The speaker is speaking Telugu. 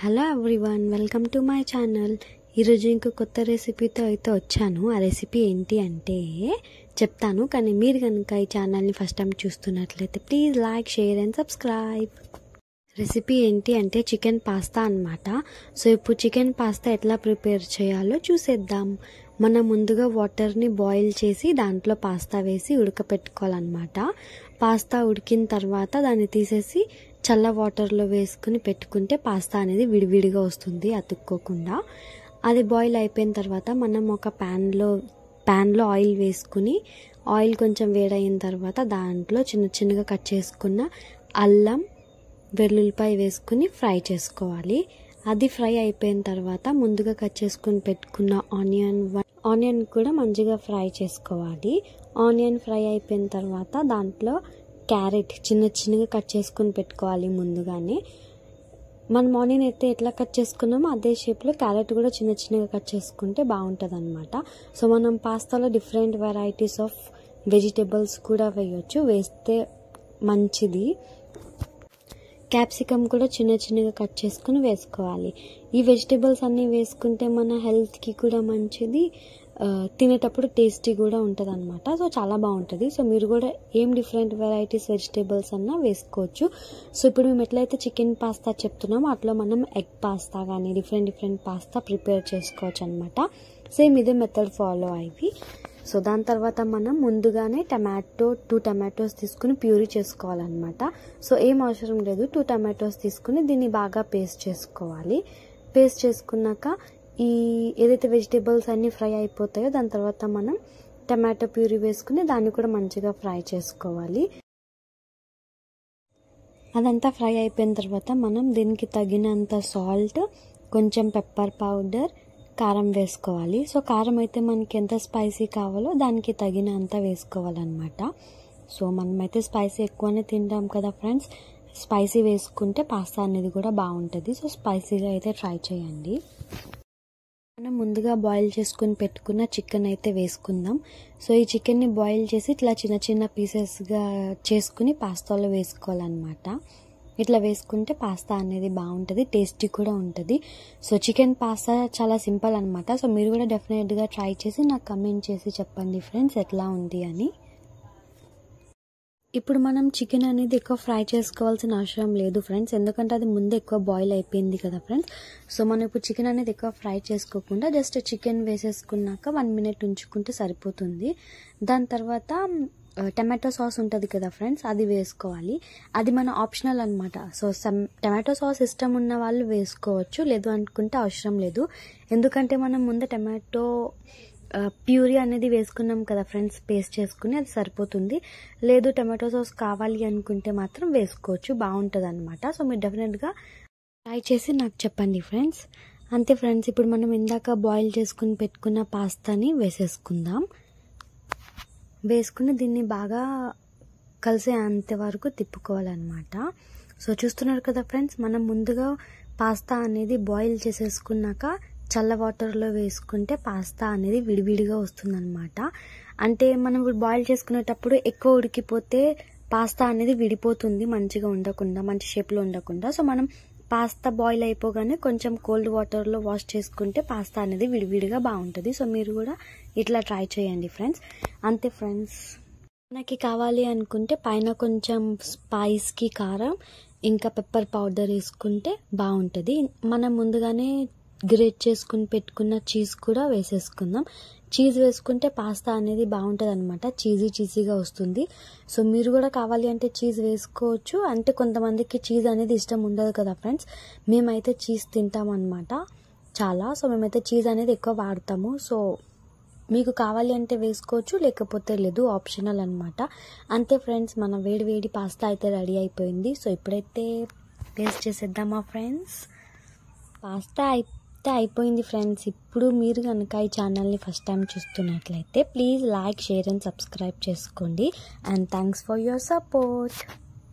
Hello everyone, welcome to my channel. ఈరోజు ఇంకో కొత్త రెసిపీతో అయితే వచ్చాను. ఆ రెసిపీ ఏంటి అంటే చెప్తాను, కానీ మీరు కనుక ఈ ఛానల్ని ఫస్ట్ టైం చూస్తున్నట్లయితే please like, share and subscribe. Recipe ఏంటి అంటే చికెన్ పాస్తా అన్నమాట. సో ఇప్పుడు చికెన్ పాస్తా ఎట్లా ప్రిపేర్ చేయాలో చూసేద్దాం. మనం ముందుగా వాటర్ని బాయిల్ చేసి దాంట్లో పాస్తా వేసి ఉడకపెట్టుకోవాలన్నమాట. పాస్తా ఉడికిన తర్వాత దాన్ని తీసేసి చల్ల వాటర్లో వేసుకుని పెట్టుకుంటే పాస్తా అనేది విడివిడిగా వస్తుంది, అతుక్కోకుండా. అది బాయిల్ అయిపోయిన తర్వాత మనం ఒక ప్యాన్లో ఆయిల్ వేసుకుని, ఆయిల్ కొంచెం వేడైన తర్వాత దాంట్లో చిన్నగా కట్ చేసుకున్న అల్లం, వెల్లుల్లిపాయ వేసుకుని ఫ్రై చేసుకోవాలి. అది ఫ్రై అయిపోయిన తర్వాత ముందుగా కట్ చేసుకుని పెట్టుకున్న ఆనియన్ కూడా మంచిగా ఫ్రై చేసుకోవాలి. ఆనియన్ ఫ్రై అయిపోయిన తర్వాత దాంట్లో క్యారెట్ చిన్నగా కట్ చేసుకుని పెట్టుకోవాలి. ముందుగానే మనం ఆనియన్ అయితే ఎట్లా కట్ చేసుకున్నామో అదే షేప్లో క్యారెట్ కూడా చిన్నగా కట్ చేసుకుంటే బాగుంటుంది అనమాట. సో మనం పాస్తాలో డిఫరెంట్ వెరైటీస్ ఆఫ్ వెజిటేబుల్స్ కూడా వేయొచ్చు, వేస్తే మంచిది. క్యాప్సికమ్ కూడా చిన్నగా కట్ చేసుకుని వేసుకోవాలి. ఈ వెజిటేబుల్స్ అన్నీ వేసుకుంటే మన హెల్త్కి కూడా మంచిది, తినేటప్పుడు టేస్టీ కూడా ఉంటుంది అనమాట. సో చాలా బాగుంటుంది. సో మీరు కూడా ఏం డిఫరెంట్ వెరైటీస్ వెజిటేబుల్స్ అన్నా వేసుకోవచ్చు. సో ఇప్పుడు మేము ఎట్లయితే చికెన్ పాస్తా చెప్తున్నామో అట్లా మనం ఎగ్ పాస్తా కానీ డిఫరెంట్ పాస్తా ప్రిపేర్ చేసుకోవచ్చు అనమాట. సేమ్ ఇదే మెథడ్ ఫాలో అయ్యి. సో దాని తర్వాత మనం ముందుగానే 2 టమాటోస్ తీసుకుని ప్యూరీ చేసుకోవాలన్నమాట. సో ఏం అవసరం లేదు, 2 టమాటోస్ తీసుకుని దీన్ని బాగా పేస్ట్ చేసుకోవాలి. పేస్ట్ చేసుకున్నాక ఈ ఏదైతే వెజిటేబుల్స్ అన్నీ ఫ్రై అయిపోతాయో దాని తర్వాత మనం టమాటో ప్యూరీ వేసుకుని దాన్ని కూడా మంచిగా ఫ్రై చేసుకోవాలి. అదంతా ఫ్రై అయిపోయిన తర్వాత మనం దీనికి తగినంత సాల్ట్, కొంచెం పెప్పర్ పౌడర్, కారం వేసుకోవాలి. సో కారం అయితే మనకి ఎంత స్పైసీ కావాలో దానికి తగినంత వేసుకోవాలన్నమాట. సో మనమైతే స్పైసీ ఎక్కువనే తింటాం కదా ఫ్రెండ్స్, స్పైసీ వేసుకుంటే పాస్తా అనేది కూడా బాగుంటుంది. సో స్పైసీగా అయితే ట్రై చేయండి. మనం ముందుగా బాయిల్ చేసుకుని పెట్టుకున్న చికెన్ అయితే వేసుకుందాం. సో ఈ చికెన్ని బాయిల్ చేసి ఇట్లా చిన్న పీసెస్గా చేసుకుని పాస్తాలో వేసుకోవాలన్నమాట. ఇట్లా వేసుకుంటే పాస్తా అనేది బాగుంటుంది, టేస్టీ కూడా ఉంటుంది. సో చికెన్ పాస్తా చాలా సింపుల్ అనమాట. సో మీరు కూడా డెఫినెట్గా ట్రై చేసి నాకు కమెంట్ చేసి చెప్పండి ఫ్రెండ్స్ ఎట్లా ఉంది అని. ఇప్పుడు మనం చికెన్ అనేది ఎక్కువ ఫ్రై చేసుకోవాల్సిన అవసరం లేదు ఫ్రెండ్స్, ఎందుకంటే అది ముందే ఎక్కువ బాయిల్ అయిపోయింది కదా ఫ్రెండ్స్. సో మనం ఇప్పుడు చికెన్ అనేది ఎక్కువ ఫ్రై చేసుకోకుండా జస్ట్ చికెన్ వేసేసుకున్నాక 1 మినిట్ ఉంచుకుంటే సరిపోతుంది. దాని తర్వాత టమాటో సాస్ ఉంటుంది కదా ఫ్రెండ్స్, అది వేసుకోవాలి. అది మన ఆప్షనల్ అనమాట. సో టమాటో సాస్ ఇష్టం ఉన్న వాళ్ళు వేసుకోవచ్చు, లేదు అనుకుంటే అవసరం లేదు. ఎందుకంటే మనం ముందే టమాటో ప్యూరీ అనేది వేసుకున్నాం కదా ఫ్రెండ్స్, పేస్ట్ చేసుకుని, అది సరిపోతుంది. లేదు టమాటో సాస్ కావాలి అనుకుంటే మాత్రం వేసుకోవచ్చు, బాగుంటుంది అనమాట. సో మీరు డెఫినెట్గా ట్రై చేసి నాకు చెప్పండి ఫ్రెండ్స్. అంతే ఫ్రెండ్స్, ఇప్పుడు మనం ఇందాక బాయిల్ చేసుకుని పెట్టుకున్న పాస్తాని వేసేసుకుందాం. వేసుకుని దీన్ని బాగా కలిసే అంతవరకు తిప్పుకోవాలన్నమాట. సో చూస్తున్నారు కదా ఫ్రెండ్స్, మనం ముందుగా పాస్తా అనేది బాయిల్ చేసేసుకున్నాక చల్ల వాటర్లో వేసుకుంటే పాస్తా అనేది విడివిడిగా వస్తుందన్నమాట. అంటే మనం ఇప్పుడు బాయిల్ చేసుకునేటప్పుడు ఎక్కువ ఉడికిపోతే పాస్తా అనేది విడిపోతుంది, మంచిగా ఉండకుండా, మంచి షేప్లో ఉండకుండా. సో మనం పాస్తా బాయిల్ అయిపోగానే కొంచెం కోల్డ్ వాటర్లో వాష్ చేసుకుంటే పాస్తా అనేది విడివిడిగా బాగుంటుంది. సో మీరు కూడా ఇట్లా ట్రై చేయండి ఫ్రెండ్స్. అంతే ఫ్రెండ్స్, మనకి కావాలి అనుకుంటే పైన కొంచెం స్పైస్కి కారం ఇంకా పెప్పర్ పౌడర్ వేసుకుంటే బాగుంటుంది. మనం ముందుగానే గ్రేట్ చేసుకుని పెట్టుకున్న చీజ్ కూడా వేసేసుకుందాం. చీజ్ వేసుకుంటే పాస్తా అనేది బాగుంటుంది అనమాట, చీజీగా వస్తుంది. సో మీరు కూడా కావాలి అంటే చీజ్ వేసుకోవచ్చు. అంటే కొంతమందికి చీజ్ అనేది ఇష్టం ఉండదు కదా ఫ్రెండ్స్, మేమైతే చీజ్ తింటాం అనమాట చాలా. సో మేమైతే చీజ్ అనేది ఎక్కువ వాడతాము. సో మీకు కావాలి అంటే వేసుకోవచ్చు, లేకపోతే లేదు, ఆప్షనల్ అనమాట. అంతే ఫ్రెండ్స్, మన వేడి పాస్తా అయితే రెడీ అయిపోయింది. సో ఇప్పుడైతే టేస్ట్ చేసేద్దామా ఫ్రెండ్స్. పాస్తా అయిపోయింది ఫ్రెండ్స్. ఇప్పుడు మీరు కనుక ఈ ఛానల్ని ఫస్ట్ టైం చూస్తున్నట్లయితే please like, share and subscribe చేసుకోండి. And thanks for your support.